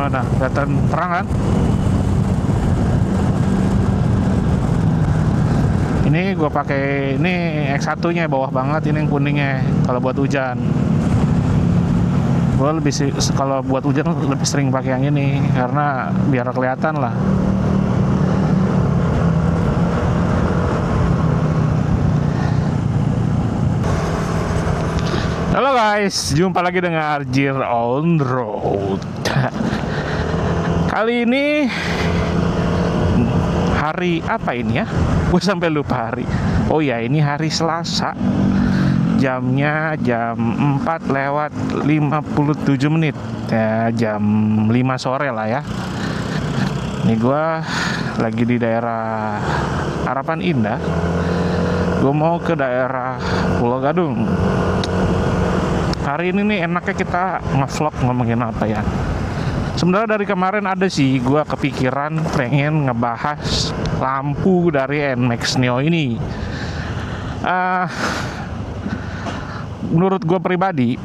Gimana? Kelihatan terang kan? Ini gue pakai ini X1 nya bawah banget, ini yang kuningnya kalau buat hujan. Gue lebih kalau buat hujan lebih sering pakai yang ini karena biar kelihatan lah. Halo guys, jumpa lagi dengan Arjir on road. Kali ini hari apa ini ya? Gue sampai lupa hari. Oh ya, ini hari Selasa. Jamnya jam 4:57. Ya, jam 5 sore lah ya. Ini gue lagi di daerah Harapan Indah. Gue mau ke daerah Pulau Gadung. Hari ini nih enaknya kita nge-vlog ngomongin apa ya. Sebenarnya dari kemarin ada sih gue kepikiran pengen ngebahas lampu dari NMAX Neo ini. Menurut gue pribadi,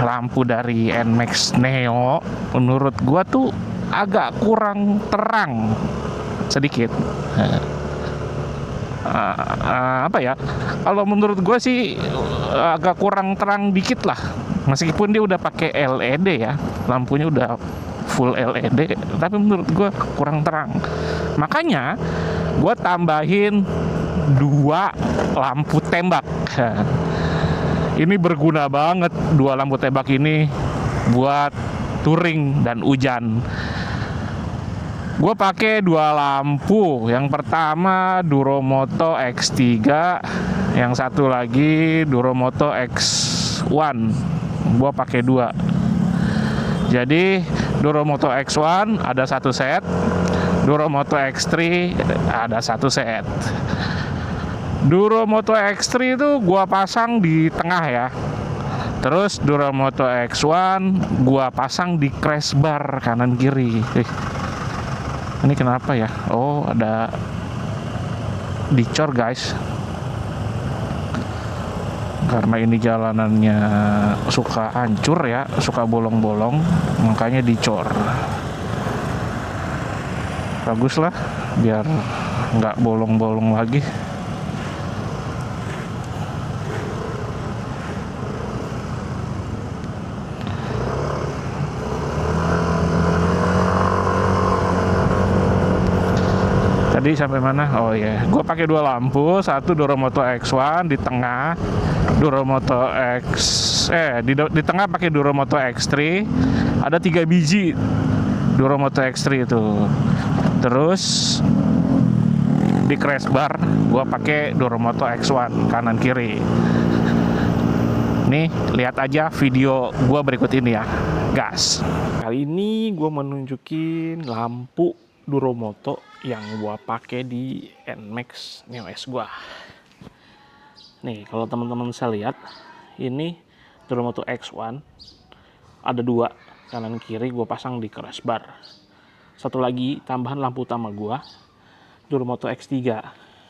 lampu dari NMAX Neo menurut gue tuh agak kurang terang sedikit. Apa ya, kalau menurut gue sih agak kurang terang dikit lah, meskipun dia udah pakai LED ya, lampunya udah full LED, tapi menurut gue kurang terang. Makanya gue tambahin 2 lampu tembak. Ini berguna banget 2 lampu tembak ini buat touring dan hujan. Gue pakai 2 lampu. Yang pertama Duromoto X3, yang satu lagi Duromoto X1. Gue pakai 2. Jadi Duromoto X1 ada 1 set, Duromoto X3 ada 1 set. Duromoto X3 itu gue pasang di tengah ya. Terus Duromoto X1 gue pasang di crash bar kanan kiri. Ini kenapa ya? Oh, ada dicor guys. Karena ini jalanannya suka hancur ya, suka bolong-bolong, makanya dicor. Bagus lah, biar nggak bolong-bolong lagi. Tadi sampai mana? Oh ya, gue pakai 2 lampu, satu Duromoto X1 di tengah, Duromoto di tengah pakai Duromoto X3, ada 3 biji Duromoto X3 itu. Terus di crash bar gue pakai Duromoto X1 kanan kiri. Nih, lihat aja video gue berikut ini ya, gas. Kali ini gue menunjukin lampu Duromoto yang gua pakai di NMAX Neo S gua. Nih, kalau teman-teman bisa lihat, ini Duromoto X1 ada 2 kanan kiri gua pasang di crash bar. Satu lagi tambahan lampu utama gua, Duromoto X3.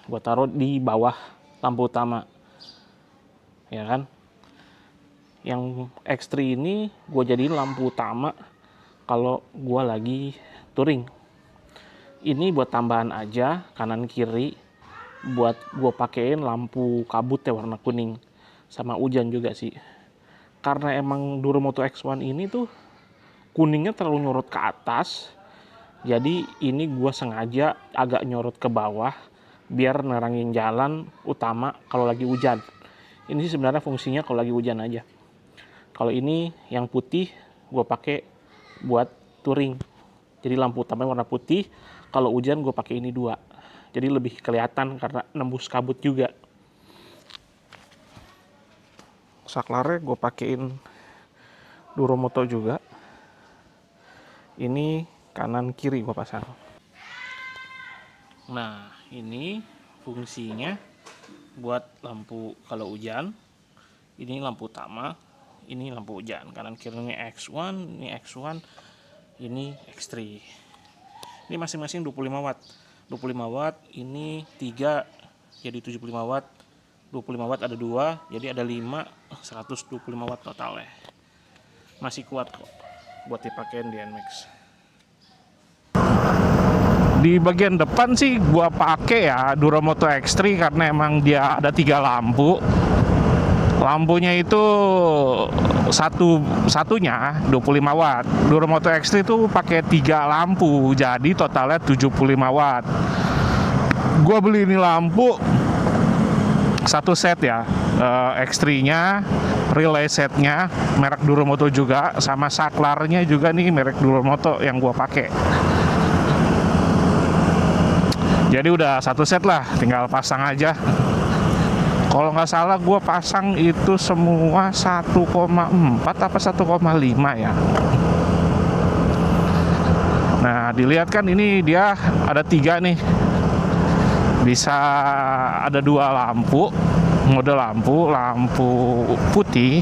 Gua taruh di bawah lampu utama. Ya kan? Yang X3 ini gua jadiin lampu utama kalau gua lagi touring. Ini buat tambahan aja, kanan kiri buat gue pakein lampu kabut ya warna kuning, sama hujan juga sih. Karena emang Duromoto X1 ini tuh kuningnya terlalu nyorot ke atas, jadi ini gue sengaja agak nyorot ke bawah biar nerangin jalan utama kalau lagi hujan. Ini sih sebenarnya fungsinya kalau lagi hujan aja. Kalau ini yang putih gue pakai buat touring, jadi lampu utamanya warna putih. Kalau hujan gue pakai ini 2, jadi lebih kelihatan karena nembus kabut juga. Saklarnya gue pakein Duromoto juga. Ini kanan kiri gue pasang. Nah, ini fungsinya buat lampu kalau hujan. Ini lampu utama, ini lampu hujan. Kanan kirinya X1, ini X1, ini X3. Ini masing-masing 25 watt. 25 watt, ini 3 jadi 75 watt. 25 watt ada 2, jadi ada 5, 125 watt totalnya. Masih kuat kok buat dipakein di NMAX. Di bagian depan sih gua pakai ya Duromoto X3 karena emang dia ada 3 lampu. Lampunya itu satunya 25 watt. Duromoto X3 itu pakai 3 lampu, jadi totalnya 75 watt. Gua beli ini lampu satu set ya, X3-nya, relay setnya merek Duromoto juga, sama saklarnya juga nih merek Duromoto yang gua pakai. Jadi udah satu set lah, tinggal pasang aja. Kalau nggak salah gue pasang itu semua 1,4 apa 1,5 ya. Nah dilihat kan ini dia ada 3 nih. Bisa ada 2 lampu, mode lampu putih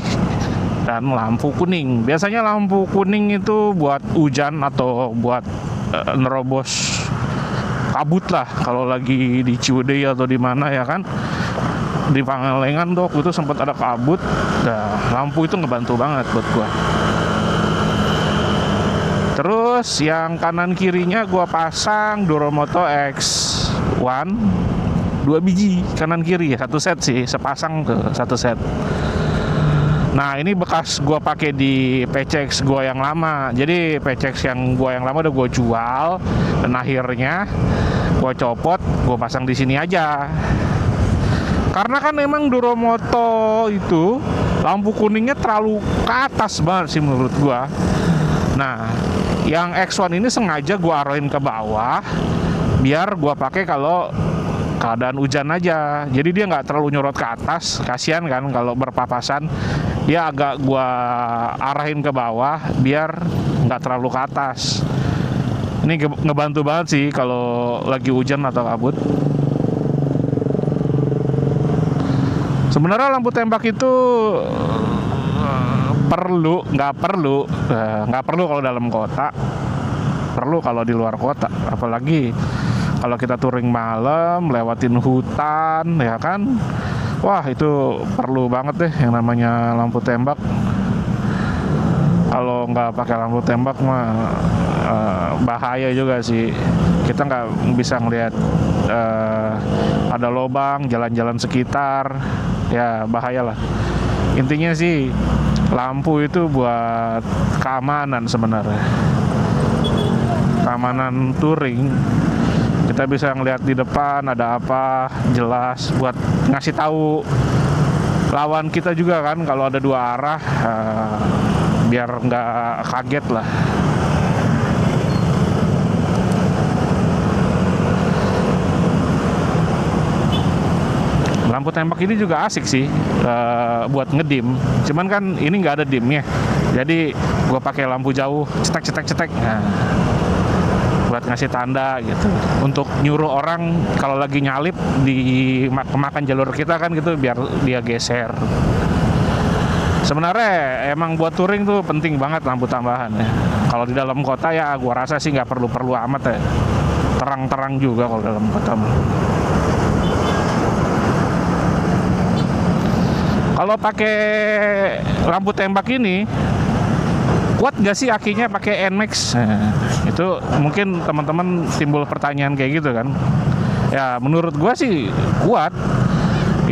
dan lampu kuning. Biasanya lampu kuning itu buat hujan atau buat nerobos kabut lah. Kalau lagi di Ciwidey atau di mana ya kan. Di Pangalengan dok itu sempat ada kabut. Nah, lampu itu ngebantu banget buat gua. Terus yang kanan kirinya gua pasang Duromoto X1 2 biji kanan kiri, satu set sih, sepasang ke satu set. Nah ini bekas gua pakai di PCX gua yang lama. Jadi PCX yang gua yang lama udah gua jual dan akhirnya gua copot, gua pasang di sini aja. Karena kan emang Duromoto itu lampu kuningnya terlalu ke atas banget sih menurut gua. Nah, yang X1 ini sengaja gua arahin ke bawah biar gua pakai kalau keadaan hujan aja. Jadi dia nggak terlalu nyorot ke atas. Kasihan kan kalau berpapasan. Dia agak gua arahin ke bawah biar nggak terlalu ke atas. Ini ngebantu banget sih kalau lagi hujan atau kabut. Sebenarnya lampu tembak itu nggak perlu kalau dalam kota, perlu kalau di luar kota, apalagi kalau kita touring malam lewatin hutan ya kan. Wah itu perlu banget deh yang namanya lampu tembak. Kalau nggak pakai lampu tembak mah bahaya juga sih. Kita nggak bisa ngelihat ada lubang, jalan-jalan sekitar, ya bahaya lah. Intinya sih lampu itu buat keamanan sebenarnya, keamanan touring. Kita bisa ngelihat di depan ada apa, jelas buat ngasih tahu lawan kita juga kan kalau ada 2 arah, biar nggak kaget lah. Lampu tembak ini juga asik sih buat ngedim. Cuman kan ini nggak ada dimnya. Jadi gua pakai lampu jauh, cetek. Nah, buat ngasih tanda gitu. Untuk nyuruh orang kalau lagi nyalip di kemakan jalur kita kan gitu biar dia geser. Sebenarnya emang buat touring tuh penting banget lampu tambahan ya. Kalau di dalam kota ya gua rasa sih nggak perlu amat ya. Terang-terang juga kalau dalam kota mah. Kalau pakai lampu tembak ini kuat nggak sih akinya pakai NMAX? Nah, itu mungkin teman-teman timbul pertanyaan kayak gitu kan. Ya menurut gua sih kuat.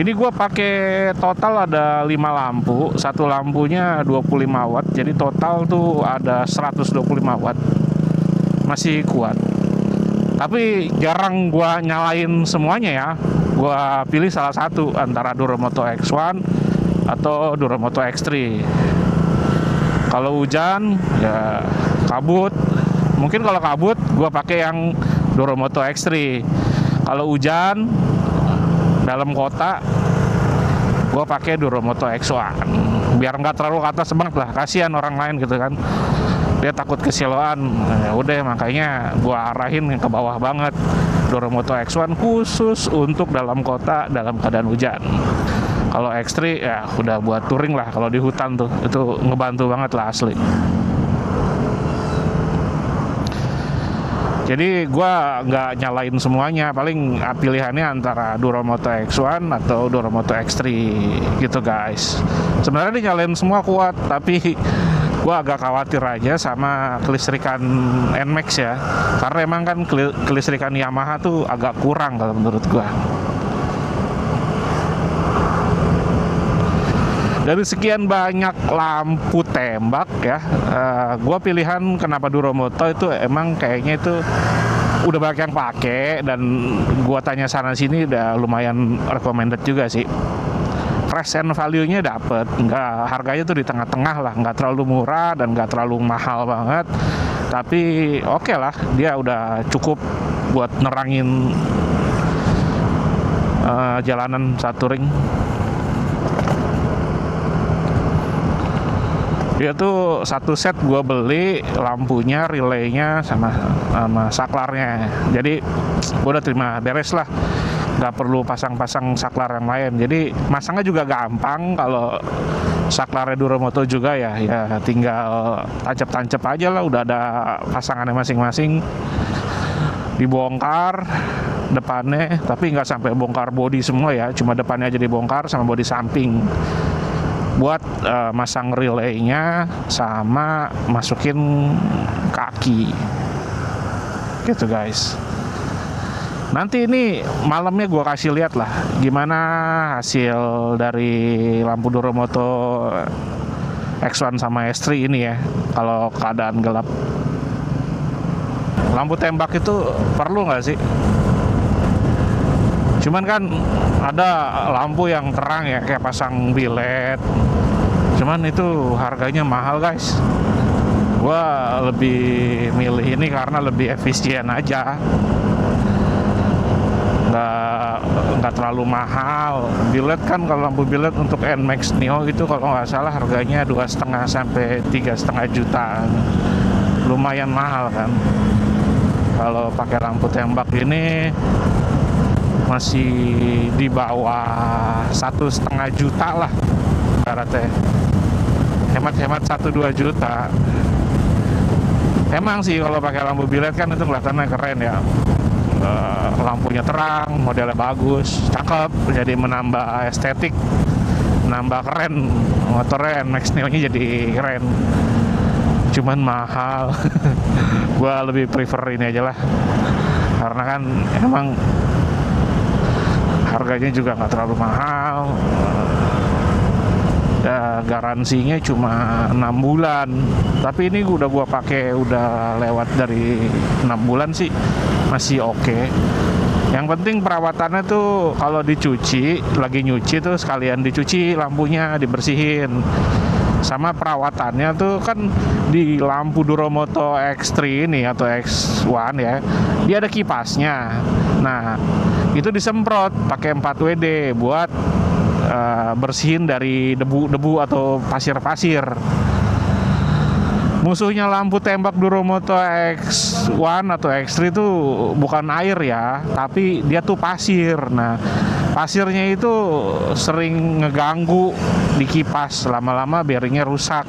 Ini gua pakai total ada 5 lampu, satu lampunya 25 watt, jadi total tuh ada 125 watt. Masih kuat. Tapi jarang gua nyalain semuanya ya. Gua pilih salah satu antara Duromoto X1 atau Duromoto X3. Kalau hujan ya kabut. Mungkin kalau kabut gua pakai yang Duromoto X3. Kalau hujan dalam kota gua pakai Duromoto X1. Biar nggak terlalu ke atas banget lah. Kasihan orang lain gitu kan. Dia takut kesiloan. Ya udah makanya gua arahin ke bawah banget. Duromoto X1 khusus untuk dalam kota dalam keadaan hujan. Kalau X3 ya udah buat touring lah kalau di hutan tuh. Itu ngebantu banget lah asli. Jadi gua nggak nyalain semuanya, paling pilihannya antara Duromoto X1 atau Duromoto X3 gitu guys. Sebenarnya dinyalain semua kuat, tapi gue agak khawatir aja sama kelistrikan NMAX ya, karena emang kan kelistrikan Yamaha tuh agak kurang kalau menurut gue. Dari sekian banyak lampu tembak ya, gue pilihan kenapa Duromoto itu emang kayaknya itu udah banyak yang pakai, dan gue tanya sana sini udah lumayan recommended juga sih. Price and value-nya dapet, nggak, harganya tuh di tengah-tengah lah, nggak terlalu murah dan nggak terlalu mahal banget, tapi oke lah, dia udah cukup buat nerangin jalanan satu ring. Dia tuh satu set gue beli, lampunya, relaynya, sama saklarnya. Jadi gue udah terima beres lah, nggak perlu pasang-pasang saklar yang lain. Jadi masangnya juga gampang. Kalau saklarnya Duromoto juga ya tinggal tancap-tancap aja lah, udah ada pasangannya masing-masing. Dibongkar depannya, tapi nggak sampai bongkar bodi semua ya, cuma depannya aja dibongkar sama bodi samping, buat masang relaynya sama masukin kaki gitu guys. Nanti ini malamnya gue kasih lihat lah gimana hasil dari lampu Duromoto X1 sama S3 ini ya, kalau keadaan gelap. Lampu tembak itu perlu nggak sih? Cuman kan ada lampu yang terang ya, kayak pasang bilet. Cuman itu harganya mahal guys. Gua lebih milih ini karena lebih efisien aja. Nggak terlalu mahal. Bilet kan, kalau lampu bilet untuk NMAX Neo itu kalau nggak salah harganya 2,5 sampai 3,5 juta. Lumayan mahal kan. Kalau pakai lampu tembak ini masih di bawah 1,5 juta lah ibaratnya, hemat-hemat 1-2 juta. Emang sih kalau pakai lampu bilet kan itu kelihatannya keren ya, lampunya terang, modelnya bagus, cakep, jadi menambah estetik, menambah keren, motornya NMAX Neo-nya jadi keren. Cuman mahal. Gua lebih prefer ini aja lah, karena kan emang harganya juga nggak terlalu mahal. Garansinya cuma 6 bulan. Tapi ini udah gua pakai udah lewat dari 6 bulan sih, masih oke. Yang penting perawatannya tuh kalau dicuci, lagi nyuci tuh sekalian dicuci lampunya, dibersihin. Sama perawatannya tuh kan di lampu Duromoto X3 ini atau X1 ya, dia ada kipasnya. Nah, itu disemprot pakai 4WD buat bersihin dari debu-debu atau pasir-pasir. Musuhnya lampu tembak Duromoto X1 atau X3 itu bukan air ya, tapi dia tuh pasir. Nah, pasirnya itu sering ngeganggu di kipas, lama-lama bearingnya rusak.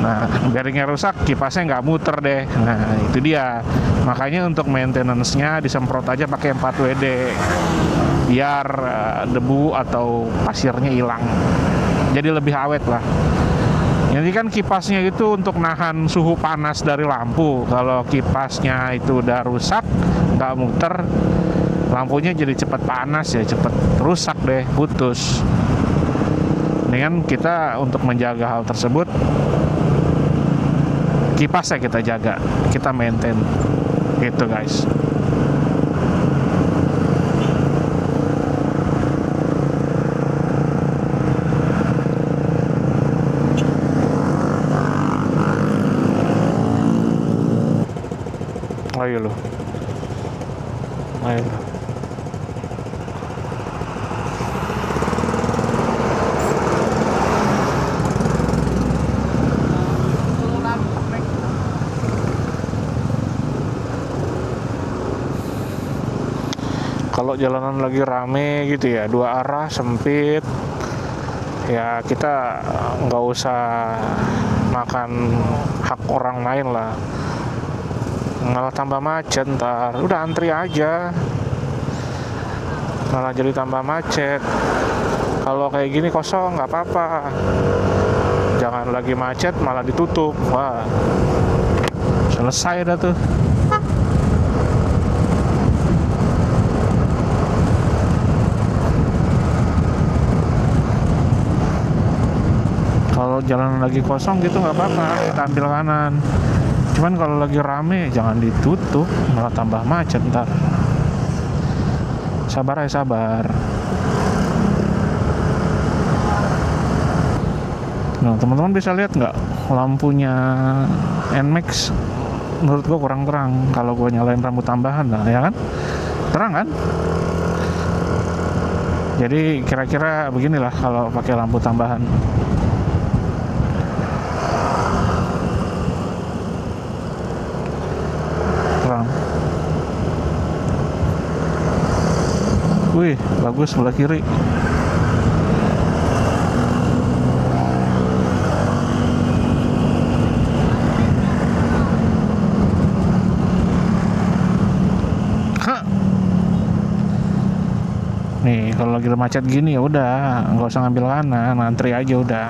Nah, bearingnya rusak, kipasnya nggak muter deh. Nah, itu dia. Makanya untuk maintenance-nya disemprot aja pakai 4WD biar debu atau pasirnya hilang. Jadi lebih awet lah. Jadi kan kipasnya itu untuk nahan suhu panas dari lampu. Kalau kipasnya itu udah rusak, nggak muter, lampunya jadi cepat panas ya, cepat rusak deh, putus. Dengan kita untuk menjaga hal tersebut, kipasnya kita jaga, kita maintain, gitu guys. Ayo lo, ayo lo. Kalau jalanan lagi rame gitu ya, dua arah sempit, ya kita nggak usah makan hak orang lain lah, malah tambah macet ntar. Udah antri aja, malah jadi tambah macet. Kalau kayak gini kosong nggak apa-apa, Jangan lagi macet malah ditutup. Wah, selesai dah tuh. Kalau jalan lagi kosong gitu nggak apa-apa, kita ambil kanan. Cuman kalau lagi rame jangan ditutup, malah tambah macet ntar. Sabar ya, sabar. Nah, teman-teman bisa lihat nggak lampunya NMAX? Menurut gua kurang terang. Kalau gua nyalain lampu tambahan, lah, ya kan? Terang kan? Jadi kira-kira beginilah kalau pakai lampu tambahan. Terang. Wih, bagus sebelah kiri. Nih, kalau lagi macet gini ya udah, nggak usah ngambil kanan, antri aja udah.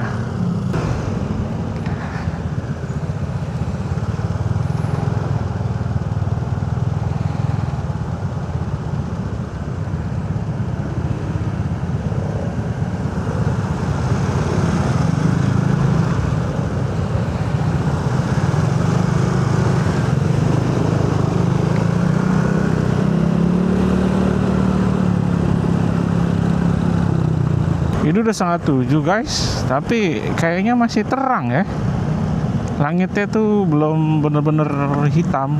Ini udah 6:30 guys, tapi kayaknya masih terang ya. Langitnya tuh belum bener-bener hitam.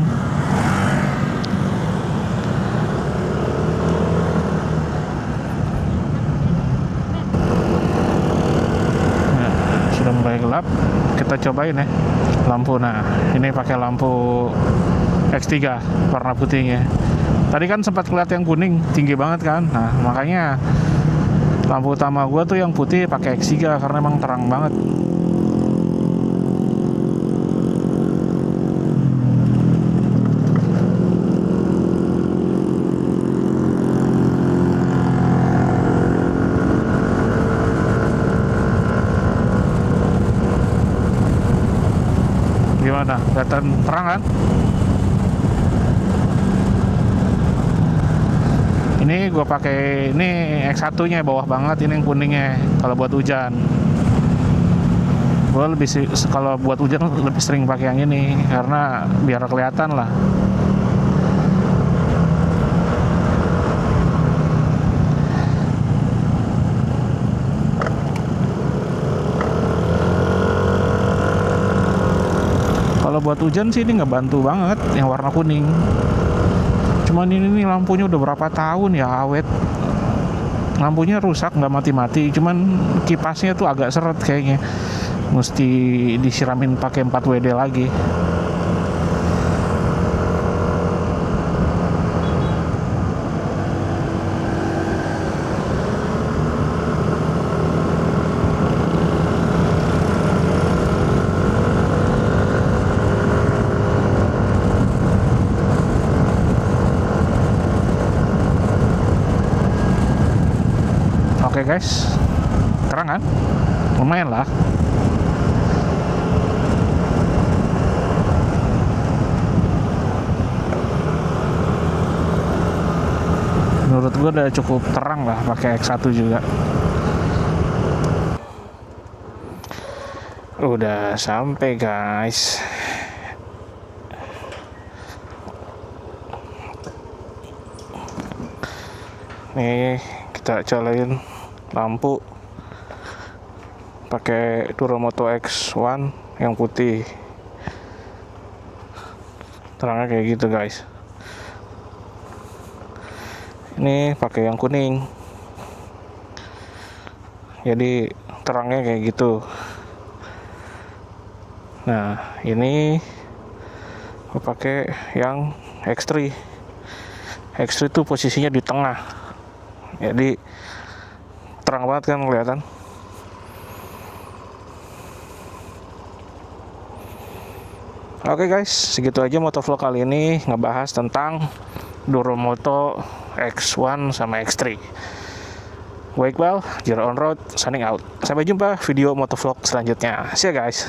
Nah, sudah mulai gelap. Kita cobain ya lampu. Nah, ini pakai lampu X3 warna putihnya. Tadi kan sempat kelihatan yang kuning, tinggi banget kan. Nah, makanya lampu utama gua tuh yang putih pakai X3 karena emang terang banget. Gimana? Kelihatan terang kan? Ini gue pakai ini X1 nya bawah banget, ini yang kuningnya kalau buat hujan. Gue lebih kalau buat hujan lebih sering pakai yang ini karena biar kelihatan lah. Kalau buat hujan sih ini ngebantu banget yang warna kuning. Cuman ini nih lampunya udah berapa tahun ya awet. Lampunya rusak nggak mati-mati, cuman kipasnya tuh agak seret kayaknya. Mesti disiramin pakai 4 WD lagi. Oke guys, terang kan? Lumayan lah. Menurut gue udah cukup terang lah pakai X1 juga. Udah sampai guys. Nih kita colokin lampu pakai Duromoto X1 yang putih. Terangnya kayak gitu guys. Ini pakai yang kuning. Jadi terangnya kayak gitu. Nah, ini aku pakai yang X3. X3 itu posisinya di tengah. Jadi terang banget kan kelihatan. Oke guys, segitu aja motovlog kali ini ngebahas tentang Duromoto X1 sama X3. Gue Iqbal, Jiro on Road, signing out. Sampai jumpa video motovlog selanjutnya. See ya guys.